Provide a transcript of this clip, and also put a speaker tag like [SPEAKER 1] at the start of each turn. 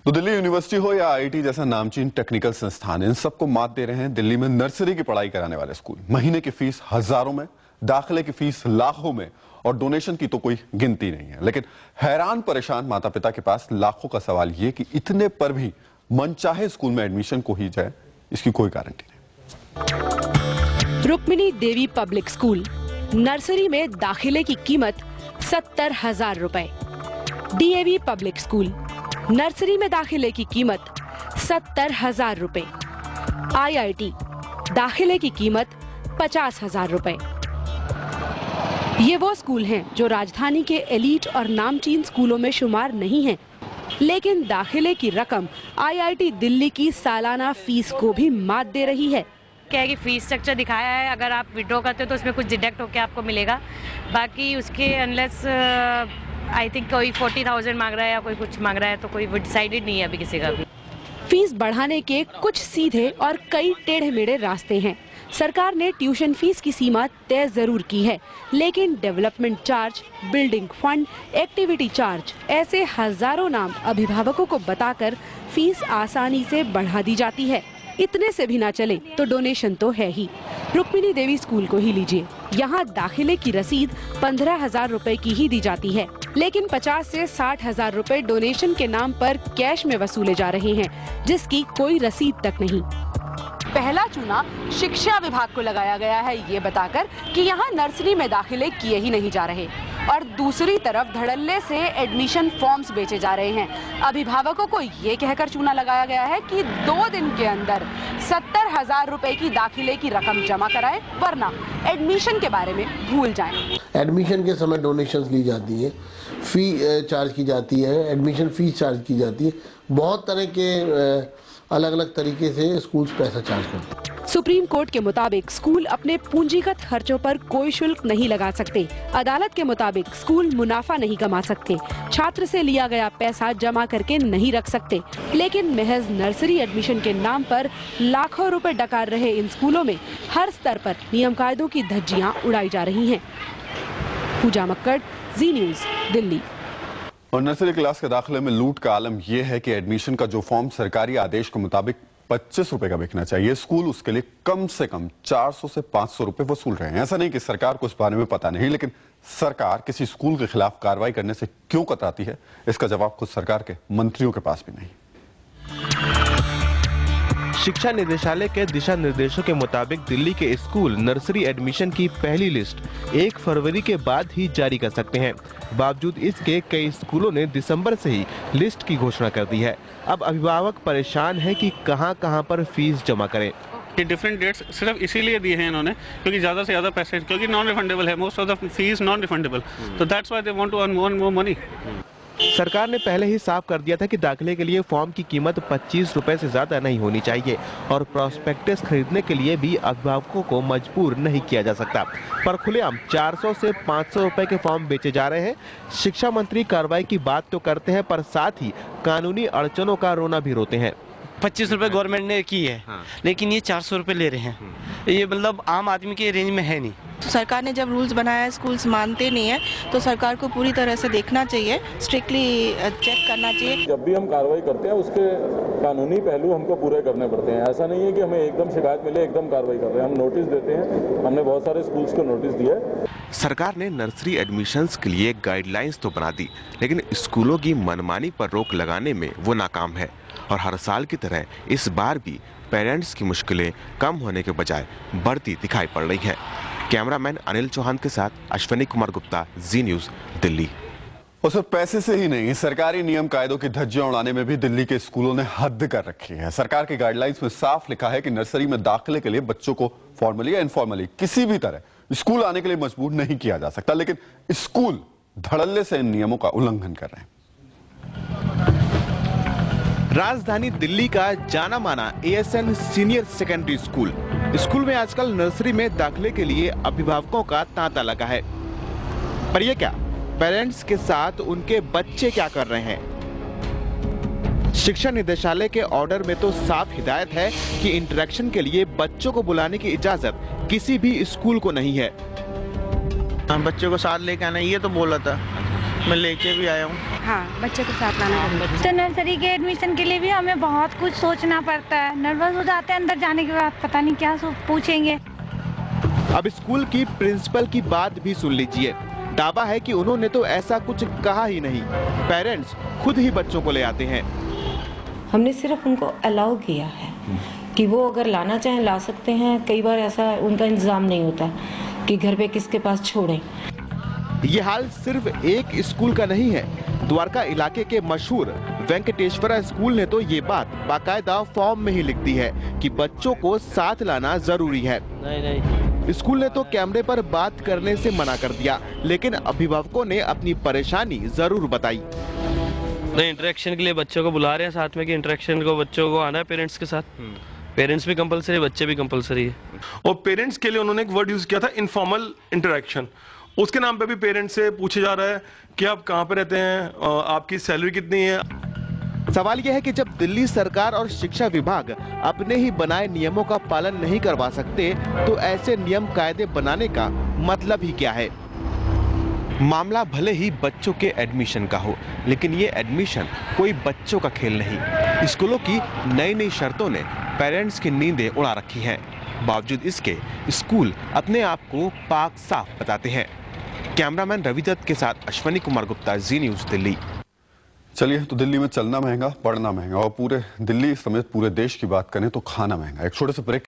[SPEAKER 1] तो दिल्ली यूनिवर्सिटी हो या आईआईटी जैसा नामचीन टेक्निकल संस्थान, इन सबको मात दे रहे हैं दिल्ली में नर्सरी की पढ़ाई कराने वाले स्कूल। महीने की फीस हजारों में, दाखिले की फीस लाखों में और डोनेशन की तो कोई गिनती नहीं है। लेकिन हैरान परेशान माता पिता के पास लाखों का सवाल ये कि इतने पर भी मनचाहे स्कूल में एडमिशन को ही जाए, इसकी कोई गारंटी नहीं।
[SPEAKER 2] रुक्मिणी देवी पब्लिक स्कूल, नर्सरी में दाखिले की कीमत 70,000 रुपए। डीएवी पब्लिक स्कूल, नर्सरी में दाखिले की कीमत 70,000 रुपए। आईआईटी, दाखिले की कीमत 50,000 रुपए। ये वो स्कूल हैं जो राजधानी के एलीट और नामचीन स्कूलों में शुमार नहीं हैं, लेकिन दाखिले की रकम आईआईटी दिल्ली की सालाना फीस को भी मात दे रही है।
[SPEAKER 3] क्या है कि फीस स्ट्रक्चर दिखाया है, अगर आप विड्रॉ करते हो तो उसमें कुछ डिडक्ट होकर आपको मिलेगा, बाकी उसके अनलेस आई थिंक कोई 40,000 मांग रहा है या कोई कुछ मांग रहा है, तो कोई डिसाइडेड नहीं है अभी किसी का भी।
[SPEAKER 2] फीस बढ़ाने के कुछ सीधे और कई टेढ़े मेढ़े रास्ते हैं। सरकार ने ट्यूशन फीस की सीमा तय जरूर की है, लेकिन development charge, building fund, activity charge, ऐसे हजारों नाम अभिभावकों को बताकर फीस आसानी से बढ़ा दी जाती है। इतने से भी ना चले तो डोनेशन तो है ही। रुक्मिणी देवी स्कूल को ही लीजिए, यहाँ दाखिले की रसीद 15,000 रुपए की ही दी जाती है, लेकिन 50 से 60,000 रुपए डोनेशन के नाम पर कैश में वसूले जा रहे हैं, जिसकी कोई रसीद तक नहीं। पहला चूना शिक्षा विभाग को लगाया गया है ये बताकर कि यहाँ नर्सरी में दाखिले किए ही नहीं जा रहे, और दूसरी तरफ धड़ल्ले से एडमिशन फॉर्म्स बेचे जा रहे हैं। अभिभावकों को ये कहकर चूना लगाया गया है कि 2 दिन के अंदर 70,000 रुपए की दाखिले की रकम जमा कराएं, वरना एडमिशन के बारे में भूल जाएं।
[SPEAKER 4] एडमिशन के समय डोनेशंस ली जाती है, फी चार्ज की जाती है, एडमिशन फीस चार्ज की जाती है, बहुत तरह के अलग अलग तरीके से स्कूल्स पैसा चार्ज करते हैं।
[SPEAKER 2] सुप्रीम कोर्ट के मुताबिक स्कूल अपने पूंजीगत खर्चों पर कोई शुल्क नहीं लगा सकते। अदालत के मुताबिक स्कूल मुनाफा नहीं कमा सकते, छात्र से लिया गया पैसा जमा करके नहीं रख सकते। लेकिन महज नर्सरी एडमिशन के नाम पर लाखों रुपए डकार रहे इन स्कूलों में हर स्तर पर नियम कायदों की धज्जियां उड़ाई जा रही हैं। पूजा मक्कड़, जी न्यूज, दिल्ली।
[SPEAKER 1] और नर्सरी क्लास के दाखिले में लूट का आलम यह है कि एडमिशन का जो फॉर्म सरकारी आदेश के मुताबिक 25 रुपए का बिकना चाहिए, स्कूल उसके लिए कम से कम 400 से 500 रुपए वसूल रहे हैं। ऐसा नहीं कि सरकार को इस बारे में पता नहीं, लेकिन सरकार किसी स्कूल के खिलाफ कार्रवाई करने से क्यों कतराती है, इसका जवाब खुद सरकार के मंत्रियों के पास भी नहीं।
[SPEAKER 5] शिक्षा निदेशालय के दिशा निर्देशों के मुताबिक दिल्ली के स्कूल नर्सरी एडमिशन की पहली लिस्ट 1 फरवरी के बाद ही जारी कर सकते हैं। बावजूद इसके कई स्कूलों ने दिसंबर से ही लिस्ट की घोषणा कर दी है। अब अभिभावक परेशान हैं कि कहां पर फीस जमा करें।
[SPEAKER 6] ये डिफरेंट डेट्स सिर्फ इसीलिए दिए हैं इन्होंने क्योंकि ज़्यादा से ज़्यादा पैसे, क्योंकि नॉन रिफंडेबल है, most of the fees non refundable, तो that's why they want to earn more money.
[SPEAKER 5] सरकार ने पहले ही साफ कर दिया था कि दाखिले के लिए फॉर्म की कीमत 25 रुपए से ज्यादा नहीं होनी चाहिए और प्रॉस्पेक्टस खरीदने के लिए भी अभिभावकों को मजबूर नहीं किया जा सकता। पर खुलेआम 400 से 500 रुपए के फॉर्म बेचे जा रहे हैं। शिक्षा मंत्री कार्रवाई की बात तो करते हैं, पर साथ ही कानूनी अड़चनों का रोना भी रोते हैं।
[SPEAKER 7] 25 रुपए गवर्नमेंट ने की है, लेकिन ये 400 रुपए ले रहे हैं। ये मतलब आम आदमी के रेंज में है नहीं।
[SPEAKER 8] तो सरकार ने जब रूल्स बनाया है, स्कूल्स मानते नहीं है, तो सरकार को पूरी तरह से देखना चाहिए, स्ट्रिक्टली चेक करना चाहिए।
[SPEAKER 9] जब भी हम कार्रवाई करते हैं उसके कानूनी पहलू हमको पूरे करने पड़ते हैं। ऐसा नहीं है कि हमें एकदम शिकायत मिले एकदम कार्रवाई कर रहे हैं, हम नोटिस देते हैं। हमने बहुत सारे स्कूल्स को नोटिस दिया है।
[SPEAKER 5] सरकार ने नर्सरी एडमिशंस के लिए गाइडलाइंस तो बना दी, लेकिन स्कूलों की मनमानी पर रोक लगाने में वो नाकाम है। और हर साल की तरह इस बार भी पेरेंट्स की मुश्किलें कम होने के बजाय बढ़ती दिखाई पड़ रही है। कैमरामैन अनिल चौहान के साथ अश्विनी कुमार गुप्ता, जी न्यूज, दिल्ली।
[SPEAKER 1] और सिर्फ पैसे से ही नहीं, सरकारी नियम कायदों की धज्जियां उड़ाने में भी दिल्ली के स्कूलों ने हद कर रखी है। सरकार की गाइडलाइंस में साफ लिखा है कि नर्सरी में दाखिले के लिए बच्चों को फॉर्मली या इनफॉर्मली किसी भी तरह स्कूल आने के लिए मजबूर नहीं किया जा सकता, लेकिन स्कूल धड़ल्ले से इन नियमों का उल्लंघन कर रहे हैं।
[SPEAKER 5] राजधानी दिल्ली का जाना माना एएसएन सीनियर सेकेंडरी स्कूल में आजकल नर्सरी में दाखिले के लिए अभिभावकों का तांता लगा है। पर यह क्या, पेरेंट्स के साथ उनके बच्चे क्या कर रहे हैं? शिक्षा निदेशालय के ऑर्डर में तो साफ हिदायत है कि इंटरेक्शन के लिए बच्चों को बुलाने की इजाजत किसी भी स्कूल को नहीं है।
[SPEAKER 7] बच्चों को साथ लेके आना ये तो बोला था, मैं लेके भी आया हूँ।
[SPEAKER 2] हाँ, बच्चे को साथ लाना जरूरी है।
[SPEAKER 10] तो नर्सरी के एडमिशन के लिए भी हमें बहुत कुछ सोचना पड़ता है, नर्वस हो जाते हैं अंदर जाने के बाद, पता नहीं क्या पूछेंगे।
[SPEAKER 5] अब स्कूल की प्रिंसिपल की बात भी सुन लीजिए। दावा है कि उन्होंने तो ऐसा कुछ कहा ही नहीं, पेरेंट्स खुद ही बच्चों को ले आते हैं।
[SPEAKER 11] हमने सिर्फ उनको अलाउ किया है कि वो अगर लाना चाहें ला सकते हैं। कई बार ऐसा उनका इंतजाम नहीं होता कि घर पे किसके पास छोड़ें।
[SPEAKER 5] ये हाल सिर्फ एक स्कूल का नहीं है। द्वारका इलाके के मशहूर वेंकटेश्वरा स्कूल ने तो ये बात बाकायदा फॉर्म में ही लिख दी है कि बच्चों को साथ लाना जरूरी है।
[SPEAKER 7] नहीं।
[SPEAKER 5] स्कूल ने तो कैमरे पर बात करने से मना कर दिया, लेकिन अभिभावकों ने अपनी परेशानी जरूर बताई।
[SPEAKER 7] नहीं, इंटरेक्शन के लिए बच्चों को बुला रहे हैं साथ में कि इंटरेक्शन को बच्चों को आना है पेरेंट्स के साथ। पेरेंट्स भी कंपलसरी, बच्चे भी कंपलसरी है।
[SPEAKER 12] और पेरेंट्स के लिए उन्होंने एक वर्ड यूज किया था, इनफॉर्मल इंटरेक्शन। उसके नाम पे भी पेरेंट्स से पूछे जा रहा है कि आप कहाँ पे रहते हैं, आपकी सैलरी कितनी है।
[SPEAKER 5] सवाल यह है कि जब दिल्ली सरकार और शिक्षा विभाग अपने ही बनाए नियमों का पालन नहीं करवा सकते, तो ऐसे नियम कायदे बनाने का मतलब ही क्या है। मामला भले ही बच्चों के एडमिशन का हो, लेकिन ये एडमिशन कोई बच्चों का खेल नहीं। स्कूलों की नई नई शर्तों ने पेरेंट्स की नींदें उड़ा रखी हैं। बावजूद इसके स्कूल अपने आप को पाक साफ बताते हैं। कैमरामैन रवि दत्त के साथ अश्वनी कुमार गुप्ता, जी न्यूज़, दिल्ली।
[SPEAKER 1] चलिए, तो दिल्ली में चलना महंगा, पढ़ना महंगा, और पूरे दिल्ली समेत पूरे देश की बात करें तो खाना महंगा। एक छोटे से ब्रेक